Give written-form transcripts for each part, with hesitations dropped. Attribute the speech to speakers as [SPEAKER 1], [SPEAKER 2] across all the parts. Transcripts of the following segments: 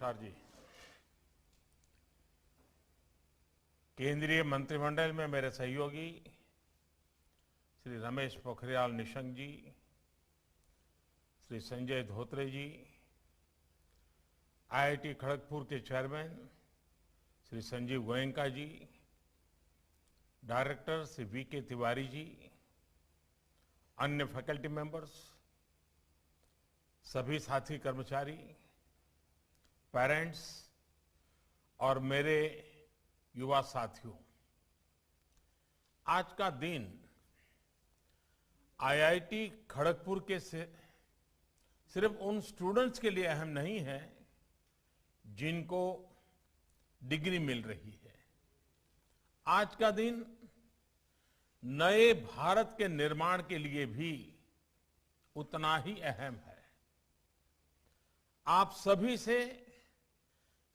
[SPEAKER 1] नमस्कार जी। केंद्रीय मंत्रिमंडल में मेरे सहयोगी श्री रमेश पोखरियाल निशंक जी, श्री संजय धोत्रे जी, आईआईटी खड़गपुर के चेयरमैन श्री संजीव गोयनका जी, डायरेक्टर श्री वीके तिवारी जी, अन्य फैकल्टी मेंबर्स, सभी साथी कर्मचारी, पेरेंट्स और मेरे युवा साथियों, आज का दिन आईआईटी खड़गपुर के सिर्फ उन स्टूडेंट्स के लिए अहम नहीं है जिनको डिग्री मिल रही है। आज का दिन नए भारत के निर्माण के लिए भी उतना ही अहम है। आप सभी से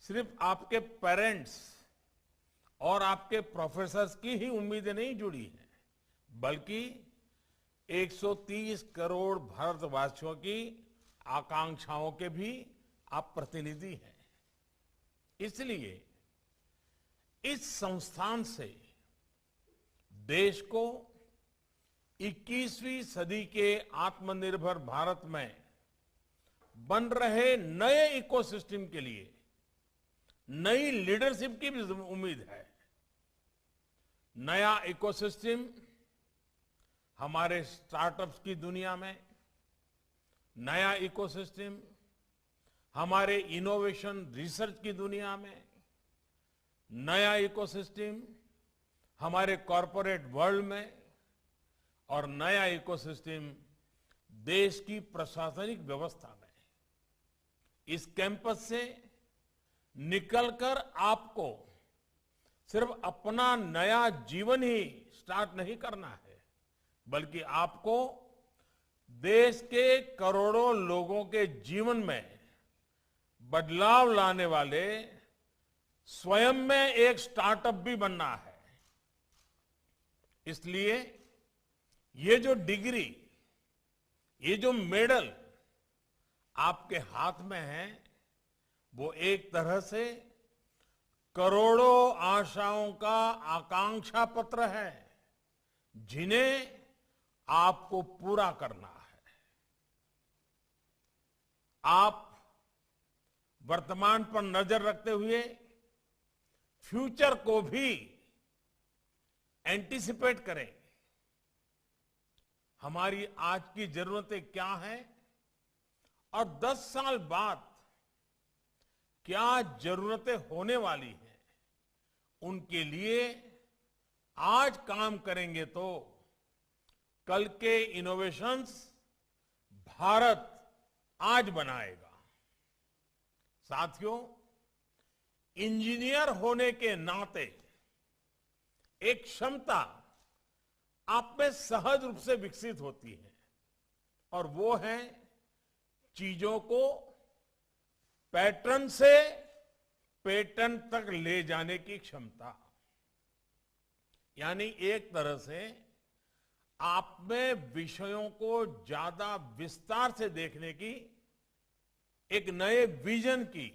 [SPEAKER 1] सिर्फ आपके पेरेंट्स और आपके प्रोफेसर्स की ही उम्मीदें नहीं जुड़ी हैं, बल्कि 130 करोड़ भारतवासियों की आकांक्षाओं के भी आप प्रतिनिधि हैं। इसलिए इस संस्थान से देश को 21वीं सदी के आत्मनिर्भर भारत में बन रहे नए इकोसिस्टम के लिए नई लीडरशिप की भी उम्मीद है। नया इकोसिस्टम हमारे स्टार्टअप्स की दुनिया में, नया इकोसिस्टम हमारे इनोवेशन रिसर्च की दुनिया में, नया इकोसिस्टम हमारे कॉरपोरेट वर्ल्ड में और नया इकोसिस्टम देश की प्रशासनिक व्यवस्था में। इस कैंपस से निकलकर आपको सिर्फ अपना नया जीवन ही स्टार्ट नहीं करना है, बल्कि आपको देश के करोड़ों लोगों के जीवन में बदलाव लाने वाले स्वयं में एक स्टार्टअप भी बनना है। इसलिए ये जो डिग्री, ये जो मेडल आपके हाथ में है, वो एक तरह से करोड़ों आशाओं का आकांक्षा पत्र है जिन्हें आपको पूरा करना है। आप वर्तमान पर नजर रखते हुए फ्यूचर को भी एंटीसिपेट करें। हमारी आज की जरूरतें क्या हैं और 10 साल बाद क्या जरूरतें होने वाली हैं, उनके लिए आज काम करेंगे तो कल के इनोवेशंस भारत आज बनाएगा। साथियों, इंजीनियर होने के नाते एक क्षमता आप में सहज रूप से विकसित होती है और वो है चीजों को पैटर्न से पेटर्न तक ले जाने की क्षमता। यानी एक तरह से आप में विषयों को ज्यादा विस्तार से देखने की, एक नए विजन की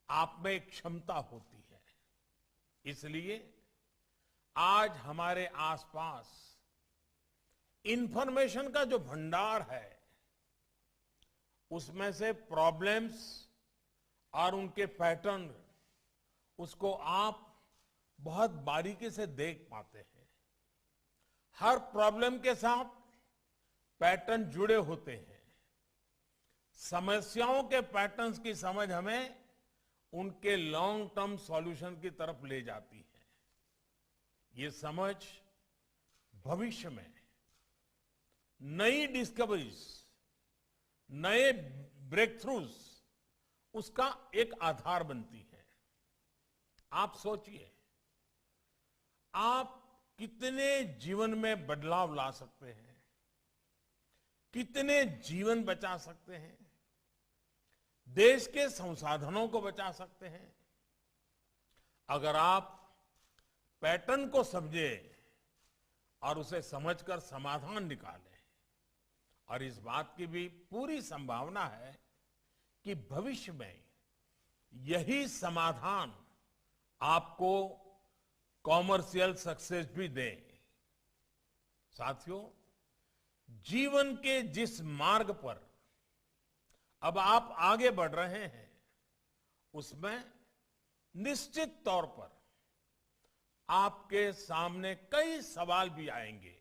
[SPEAKER 1] आप में एक क्षमता होती है। इसलिए आज हमारे आसपास इंफॉर्मेशन का जो भंडार है, उसमें से प्रॉब्लम्स और उनके पैटर्न, उसको आप बहुत बारीकी से देख पाते हैं। हर प्रॉब्लम के साथ पैटर्न जुड़े होते हैं। समस्याओं के पैटर्न्स की समझ हमें उनके लॉन्ग टर्म सॉल्यूशन की तरफ ले जाती है। ये समझ भविष्य में नई डिस्कवरीज, नए ब्रेक थ्रूज, उसका एक आधार बनती है। आप सोचिए, आप कितने जीवन में बदलाव ला सकते हैं, कितने जीवन बचा सकते हैं, देश के संसाधनों को बचा सकते हैं, अगर आप पैटर्न को समझे और उसे समझकर समाधान निकालें। और इस बात की भी पूरी संभावना है कि भविष्य में यही समाधान आपको कॉमर्शियल सक्सेस भी दे। साथियों, जीवन के जिस मार्ग पर अब आप आगे बढ़ रहे हैं, उसमें निश्चित तौर पर आपके सामने कई सवाल भी आएंगे।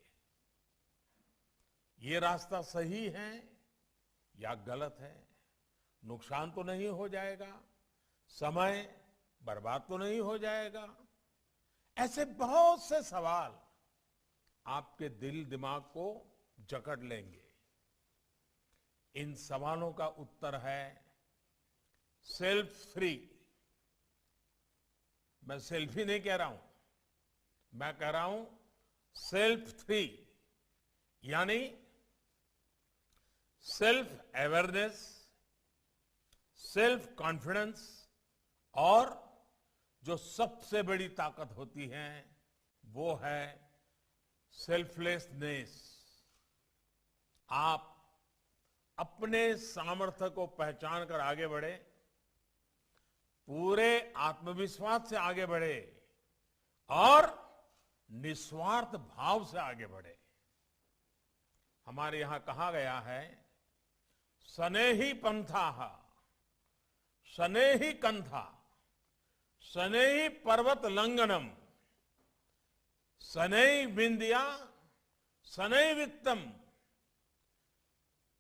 [SPEAKER 1] ये रास्ता सही है या गलत है? नुकसान तो नहीं हो जाएगा? समय बर्बाद तो नहीं हो जाएगा? ऐसे बहुत से सवाल आपके दिल दिमाग को जकड़ लेंगे। इन सवालों का उत्तर है सेल्फ फ्री। मैं सेल्फी नहीं कह रहा हूं, मैं कह रहा हूं सेल्फ फ्री, यानी सेल्फ अवेयरनेस, सेल्फ कॉन्फिडेंस और जो सबसे बड़ी ताकत होती है वो है सेल्फलेसनेस। आप अपने सामर्थ्य को पहचान कर आगे बढ़े, पूरे आत्मविश्वास से आगे बढ़े और निस्वार्थ भाव से आगे बढ़े। हमारे यहां कहा गया है, सनेहि पंथाः सनेहि कंथा सनेहि पर्वत लंघनम सनेहि विंध्या सनेहि वित्तम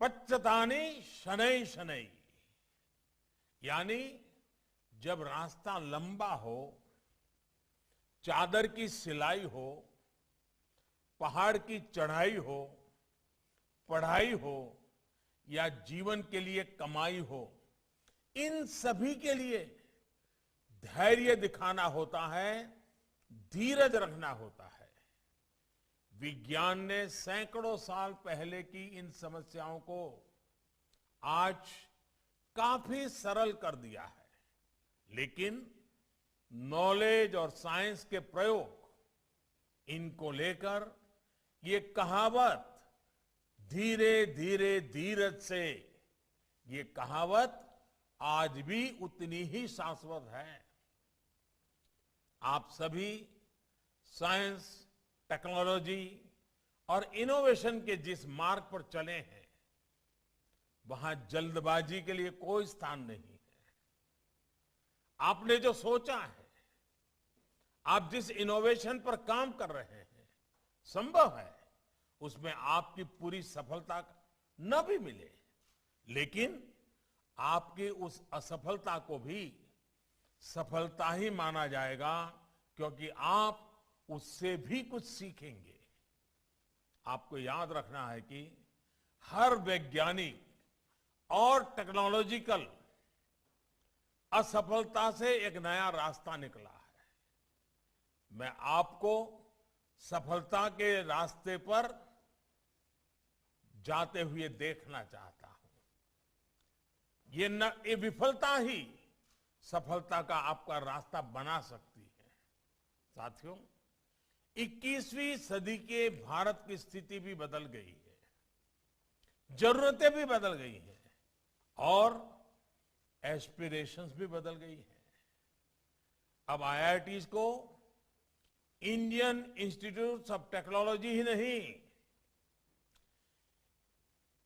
[SPEAKER 1] पच्चतानि शनै शनै। यानी जब रास्ता लंबा हो, चादर की सिलाई हो, पहाड़ की चढ़ाई हो, पढ़ाई हो या जीवन के लिए कमाई हो, इन सभी के लिए धैर्य दिखाना होता है, धीरज रखना होता है। विज्ञान ने सैकड़ों साल पहले की इन समस्याओं को आज काफी सरल कर दिया है, लेकिन नॉलेज और साइंस के प्रयोग इनको लेकर ये कहावत धीरे धीरे धीरज से, ये कहावत आज भी उतनी ही शाश्वत है। आप सभी साइंस, टेक्नोलॉजी और इनोवेशन के जिस मार्ग पर चले हैं, वहां जल्दबाजी के लिए कोई स्थान नहीं है। आपने जो सोचा है, आप जिस इनोवेशन पर काम कर रहे हैं, संभव है उसमें आपकी पूरी सफलता न भी मिले, लेकिन आपकी उस असफलता को भी सफलता ही माना जाएगा, क्योंकि आप उससे भी कुछ सीखेंगे। आपको याद रखना है कि हर वैज्ञानिक और टेक्नोलॉजिकल असफलता से एक नया रास्ता निकला है। मैं आपको सफलता के रास्ते पर जाते हुए देखना चाहता हूं। ये विफलता ही सफलता का आपका रास्ता बना सकती है। साथियों, 21वीं सदी के भारत की स्थिति भी बदल गई है, जरूरतें भी बदल गई हैं और एस्पिरेशंस भी बदल गई है। अब आईआईटीज को इंडियन इंस्टीट्यूट ऑफ टेक्नोलॉजी ही नहीं,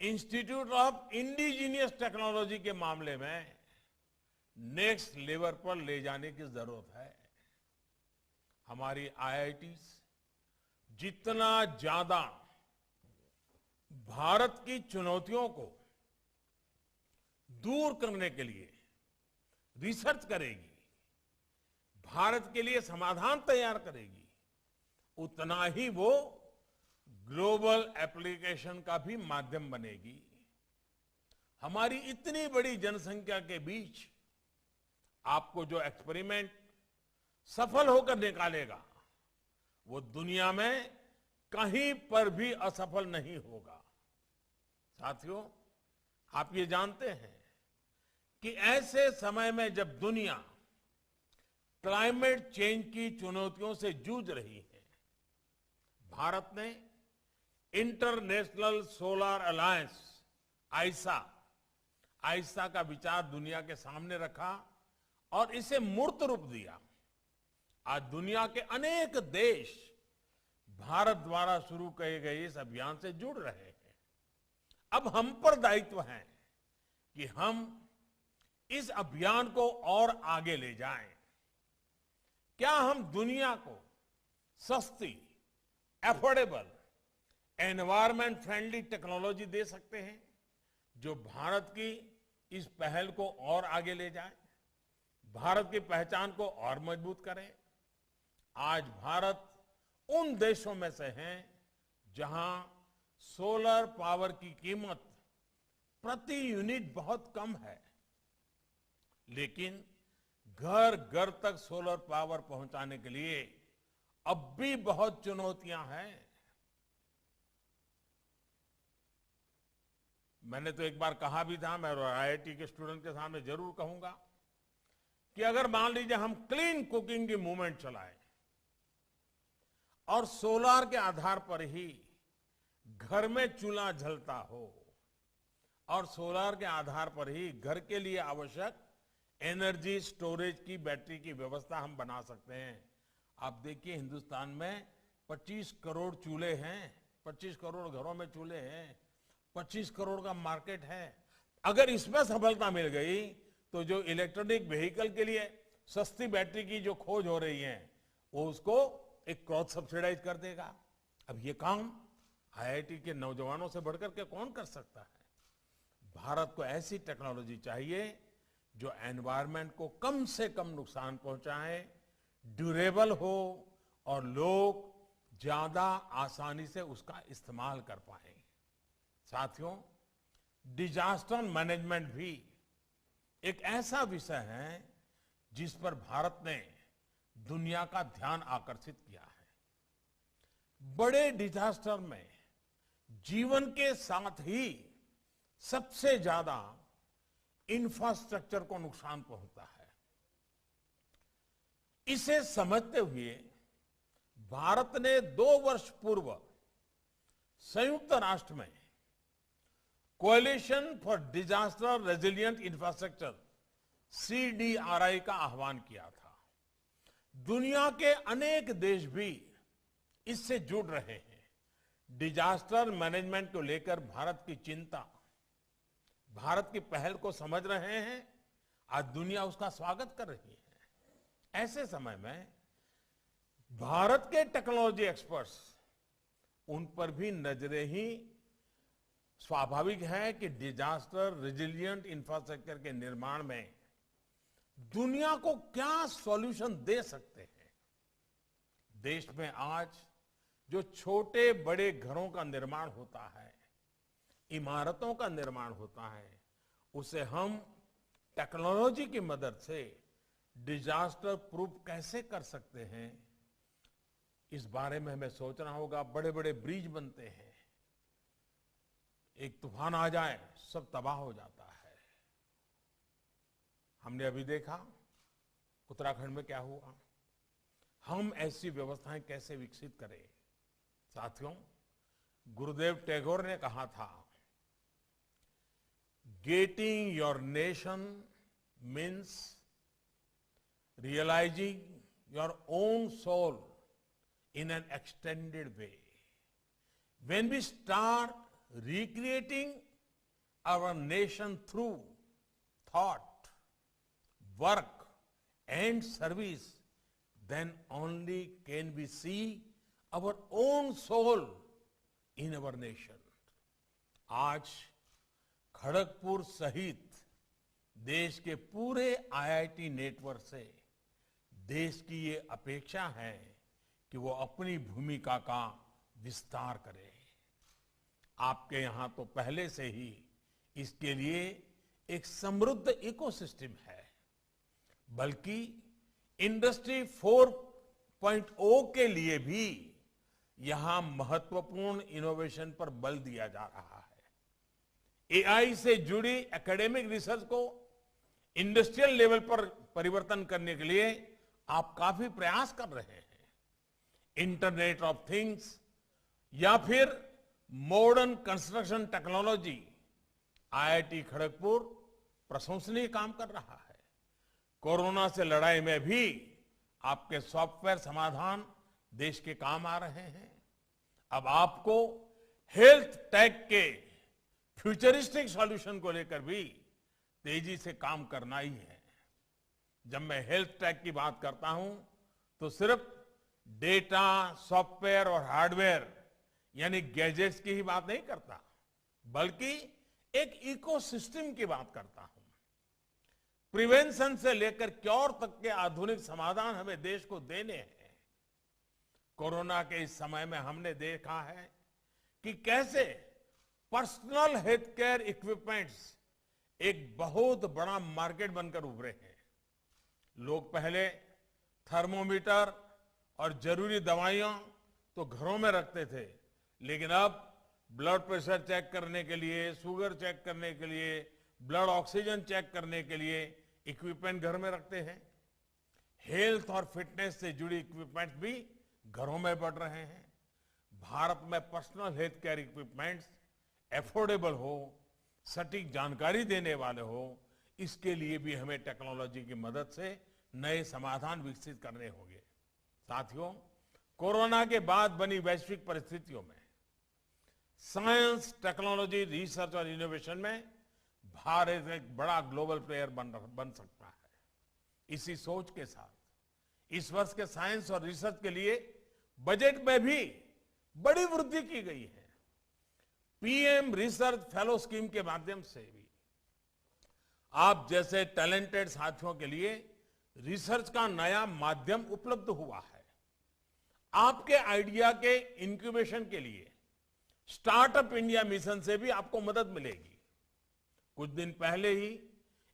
[SPEAKER 1] इंस्टीट्यूट ऑफ इंडिजीनियस टेक्नोलॉजी के मामले में नेक्स्ट लेवल पर ले जाने की जरूरत है। हमारी आईआईटीज जितना ज्यादा भारत की चुनौतियों को दूर करने के लिए रिसर्च करेगी, भारत के लिए समाधान तैयार करेगी, उतना ही वो ग्लोबल एप्लीकेशन का भी माध्यम बनेगी। हमारी इतनी बड़ी जनसंख्या के बीच आपको जो एक्सपेरिमेंट सफल होकर निकालेगा, वो दुनिया में कहीं पर भी असफल नहीं होगा। साथियों, आप ये जानते हैं कि ऐसे समय में जब दुनिया क्लाइमेट चेंज की चुनौतियों से जूझ रही है, भारत ने इंटरनेशनल सोलर अलायंस आईसा का विचार दुनिया के सामने रखा और इसे मूर्त रूप दिया। आज दुनिया के अनेक देश भारत द्वारा शुरू किए गए इस अभियान से जुड़ रहे हैं। अब हम पर दायित्व है कि हम इस अभियान को और आगे ले जाएं। क्या हम दुनिया को सस्ती, एफोर्डेबल, एनवायरमेंट फ्रेंडली टेक्नोलॉजी दे सकते हैं जो भारत की इस पहल को और आगे ले जाए, भारत की पहचान को और मजबूत करे। आज भारत उन देशों में से है जहां सोलर पावर की कीमत प्रति यूनिट बहुत कम है, लेकिन घर घर तक सोलर पावर पहुंचाने के लिए अब भी बहुत चुनौतियां हैं। मैंने तो एक बार कहा भी था, मैं आईआईटी के स्टूडेंट के सामने जरूर कहूंगा कि अगर मान लीजिए हम क्लीन कुकिंग की मूवमेंट चलाएं और सोलार के आधार पर ही घर में चूल्हा जलता हो और सोलार के आधार पर ही घर के लिए आवश्यक एनर्जी स्टोरेज की बैटरी की व्यवस्था हम बना सकते हैं। आप देखिए हिंदुस्तान में 25 करोड़ चूल्हे हैं, 25 करोड़ घरों में चूल्हे हैं, 25 करोड़ का मार्केट है। अगर इसमें सफलता मिल गई तो जो इलेक्ट्रॉनिक व्हीकल के लिए सस्ती बैटरी की जो खोज हो रही है वो उसको एक क्रॉस सब्सिडाइज कर देगा। अब ये काम आईआईटी के नौजवानों से बढ़कर के कौन कर सकता है? भारत को ऐसी टेक्नोलॉजी चाहिए जो एनवायरनमेंट को कम से कम नुकसान पहुंचाए, ड्यूरेबल हो और लोग ज्यादा आसानी से उसका इस्तेमाल कर पाए। साथियों, डिजास्टर मैनेजमेंट भी एक ऐसा विषय है जिस पर भारत ने दुनिया का ध्यान आकर्षित किया है। बड़े डिजास्टर में जीवन के साथ ही सबसे ज्यादा इंफ्रास्ट्रक्चर को नुकसान पहुंचता है। इसे समझते हुए भारत ने 2 वर्ष पूर्व संयुक्त राष्ट्र में coalition for disaster resilient infrastructure CDRI का आह्वान किया था। दुनिया के अनेक देश भी इससे जुड़ रहे हैं। डिजास्टर मैनेजमेंट को लेकर भारत की चिंता, भारत की पहल को समझ रहे हैं। आज दुनिया उसका स्वागत कर रही है। ऐसे समय में भारत के टेक्नोलॉजी एक्सपर्ट्स, उन पर भी नजरें ही स्वाभाविक है कि डिजास्टर रेजिलिएंट इंफ्रास्ट्रक्चर के निर्माण में दुनिया को क्या सॉल्यूशन दे सकते हैं। देश में आज जो छोटे बड़े घरों का निर्माण होता है, इमारतों का निर्माण होता है, उसे हम टेक्नोलॉजी की मदद से डिजास्टर प्रूफ कैसे कर सकते हैं, इस बारे में हमें सोचना होगा। बड़े बड़े ब्रिज बनते हैं, एक तूफान आ जाए सब तबाह हो जाता है। हमने अभी देखा उत्तराखंड में क्या हुआ। हम ऐसी व्यवस्थाएं कैसे विकसित करें? साथियों, गुरुदेव टैगोर ने कहा था, getting your nation means realizing your own soul in an extended way. When we start recreating our nation through thought, work and service, then only can we see our own soul in our nation. आज खड़गपुर सहित देश के पूरे IIT network से देश की ये अपेक्षा है कि वो अपनी भूमिका का विस्तार करे। आपके यहां तो पहले से ही इसके लिए एक समृद्ध इकोसिस्टम है, बल्कि इंडस्ट्री 4.0 के लिए भी यहां महत्वपूर्ण इनोवेशन पर बल दिया जा रहा है। AI से जुड़ी एकेडमिक रिसर्च को इंडस्ट्रियल लेवल पर परिवर्तन करने के लिए आप काफी प्रयास कर रहे हैं। इंटरनेट ऑफ थिंग्स या फिर modern construction technology, IIT Kharagpur प्रशंसनीय काम कर रहा है। कोरोना से लड़ाई में भी आपके सॉफ्टवेयर समाधान देश के काम आ रहे हैं। अब आपको हेल्थ टेक के फ्यूचरिस्टिक सॉल्यूशन को लेकर भी तेजी से काम करना ही है। जब मैं हेल्थ टेक की बात करता हूं तो सिर्फ डेटा, सॉफ्टवेयर और हार्डवेयर यानी गैजेट्स की ही बात नहीं करता, बल्कि एक इकोसिस्टम की बात करता हूं। प्रिवेंशन से लेकर क्योर तक के आधुनिक समाधान हमें देश को देने हैं। कोरोना के इस समय में हमने देखा है कि कैसे पर्सनल हेल्थ केयर इक्विपमेंट्स एक बहुत बड़ा मार्केट बनकर उभरे हैं। लोग पहले थर्मोमीटर और जरूरी दवाइयां तो घरों में रखते थे, लेकिन अब ब्लड प्रेशर चेक करने के लिए, शुगर चेक करने के लिए, ब्लड ऑक्सीजन चेक करने के लिए इक्विपमेंट घर में रखते हैं। हेल्थ और फिटनेस से जुड़ी इक्विपमेंट्स भी घरों में बढ़ रहे हैं। भारत में personal health care equipments affordable हो, सटीक जानकारी देने वाले हो, इसके लिए भी हमें टेक्नोलॉजी की मदद से नए समाधान विकसित करने होंगे। साथियों, कोरोना के बाद बनी वैश्विक परिस्थितियों में साइंस, टेक्नोलॉजी, रिसर्च और इनोवेशन में भारत एक बड़ा ग्लोबल प्लेयर बन सकता है। इसी सोच के साथ इस वर्ष के साइंस और रिसर्च के लिए बजट में भी बड़ी वृद्धि की गई है। पीएम रिसर्च फेलो स्कीम के माध्यम से भी आप जैसे टैलेंटेड साथियों के लिए रिसर्च का नया माध्यम उपलब्ध हुआ है। आपके आइडिया के इंक्यूबेशन के लिए स्टार्टअप इंडिया मिशन से भी आपको मदद मिलेगी। कुछ दिन पहले ही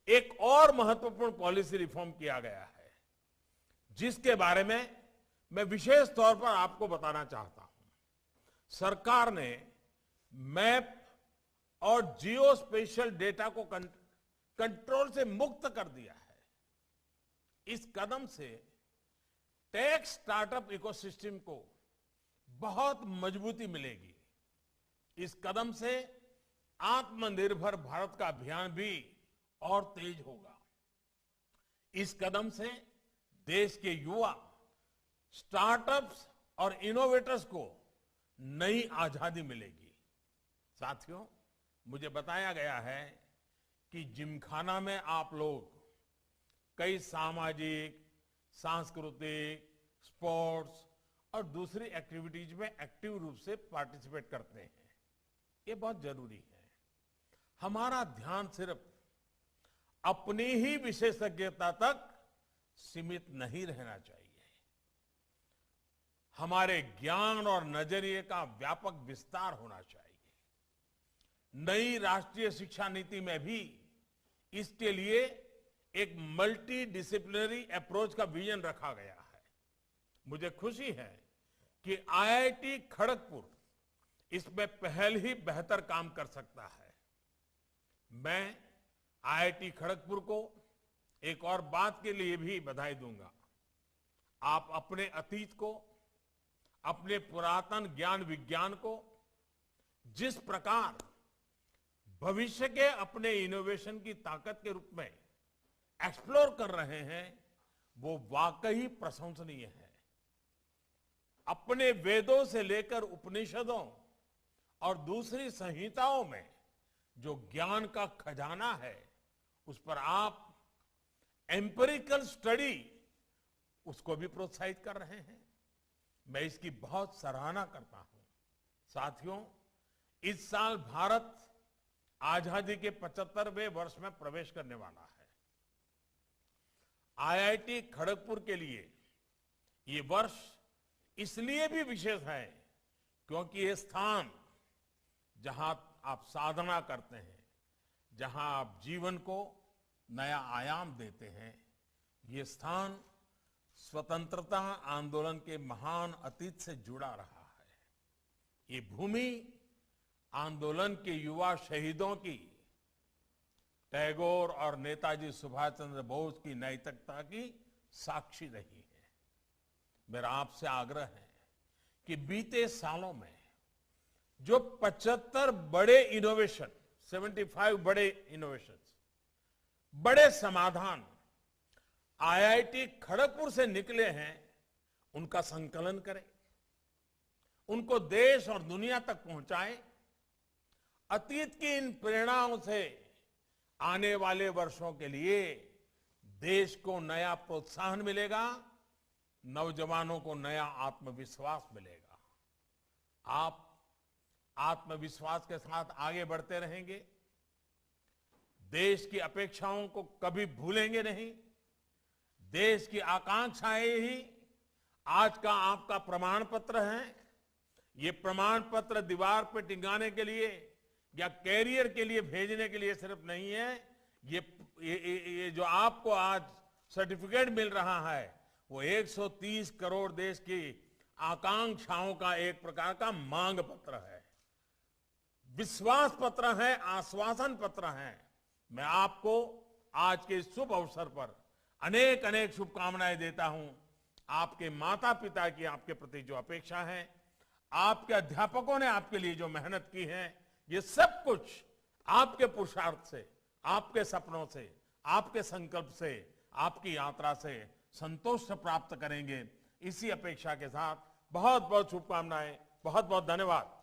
[SPEAKER 1] एक और महत्वपूर्ण पॉलिसी रिफॉर्म किया गया है, जिसके बारे में मैं विशेष तौर पर आपको बताना चाहता हूं। सरकार ने मैप और जियो स्पेशियल डेटा को कंट्रोल से मुक्त कर दिया है। इस कदम से टेक स्टार्टअप इकोसिस्टम को बहुत मजबूती मिलेगी। इस कदम से आत्मनिर्भर भारत का अभियान भी और तेज होगा। इस कदम से देश के युवा, स्टार्टअप्स और इनोवेटर्स को नई आजादी मिलेगी। साथियों, मुझे बताया गया है कि जिमखाना में आप लोग कई सामाजिक, सांस्कृतिक, स्पोर्ट्स और दूसरी एक्टिविटीज में एक्टिव रूप से पार्टिसिपेट करते हैं। ये बहुत जरूरी है। हमारा ध्यान सिर्फ अपनी ही विशेषज्ञता तक सीमित नहीं रहना चाहिए। हमारे ज्ञान और नजरिए का व्यापक विस्तार होना चाहिए। नई राष्ट्रीय शिक्षा नीति में भी इसके लिए एक मल्टी डिसिप्लिनरी अप्रोच का विजन रखा गया है। मुझे खुशी है कि आईआईटी खड़गपुर इसमें पहले ही बेहतर काम कर सकता है। मैं आईआईटी खड़गपुर को एक और बात के लिए भी बधाई दूंगा। आप अपने अतीत को, अपने पुरातन ज्ञान विज्ञान को जिस प्रकार भविष्य के अपने इनोवेशन की ताकत के रूप में एक्सप्लोर कर रहे हैं, वो वाकई प्रशंसनीय है। अपने वेदों से लेकर उपनिषदों और दूसरी संहिताओं में जो ज्ञान का खजाना है, उस पर आप एम्पिरिकल स्टडी उसको भी प्रोत्साहित कर रहे हैं। मैं इसकी बहुत सराहना करता हूं। साथियों, इस साल भारत आजादी के 75वें वर्ष में प्रवेश करने वाला है। आईआईटी खड़गपुर के लिए ये वर्ष इसलिए भी विशेष है क्योंकि ये स्थान जहां आप साधना करते हैं, जहां आप जीवन को नया आयाम देते हैं, ये स्थान स्वतंत्रता आंदोलन के महान अतीत से जुड़ा रहा है। ये भूमि आंदोलन के युवा शहीदों की, टैगोर और नेताजी सुभाष चंद्र बोस की नैतिकता की साक्षी रही है। मेरा आपसे आग्रह है कि बीते सालों में जो 75 बड़े इनोवेशन, 75 बड़े इनोवेशन, बड़े समाधान आईआईटी खड़गपुर से निकले हैं उनका संकलन करें, उनको देश और दुनिया तक पहुंचाएं। अतीत की इन प्रेरणाओं से आने वाले वर्षों के लिए देश को नया प्रोत्साहन मिलेगा, नौजवानों को नया आत्मविश्वास मिलेगा। आप आत्मविश्वास के साथ आगे बढ़ते रहेंगे, देश की अपेक्षाओं को कभी भूलेंगे नहीं। देश की आकांक्षाएं ही आज का आपका प्रमाण पत्र है। ये प्रमाण पत्र दीवार पर टिकाने के लिए या कैरियर के लिए भेजने के लिए सिर्फ नहीं है। ये जो आपको आज सर्टिफिकेट मिल रहा है वो 130 करोड़ देश की आकांक्षाओं का एक प्रकार का मांग पत्र है, विश्वास पत्र है, आश्वासन पत्र है। मैं आपको आज के इस शुभ अवसर पर अनेक अनेक शुभकामनाएं देता हूं। आपके माता पिता की आपके प्रति जो अपेक्षा है, आपके अध्यापकों ने आपके लिए जो मेहनत की है, ये सब कुछ आपके पुरुषार्थ से, आपके सपनों से, आपके संकल्प से, आपकी यात्रा से संतोष से प्राप्त करेंगे। इसी अपेक्षा के साथ बहुत बहुत शुभकामनाएं, बहुत बहुत धन्यवाद।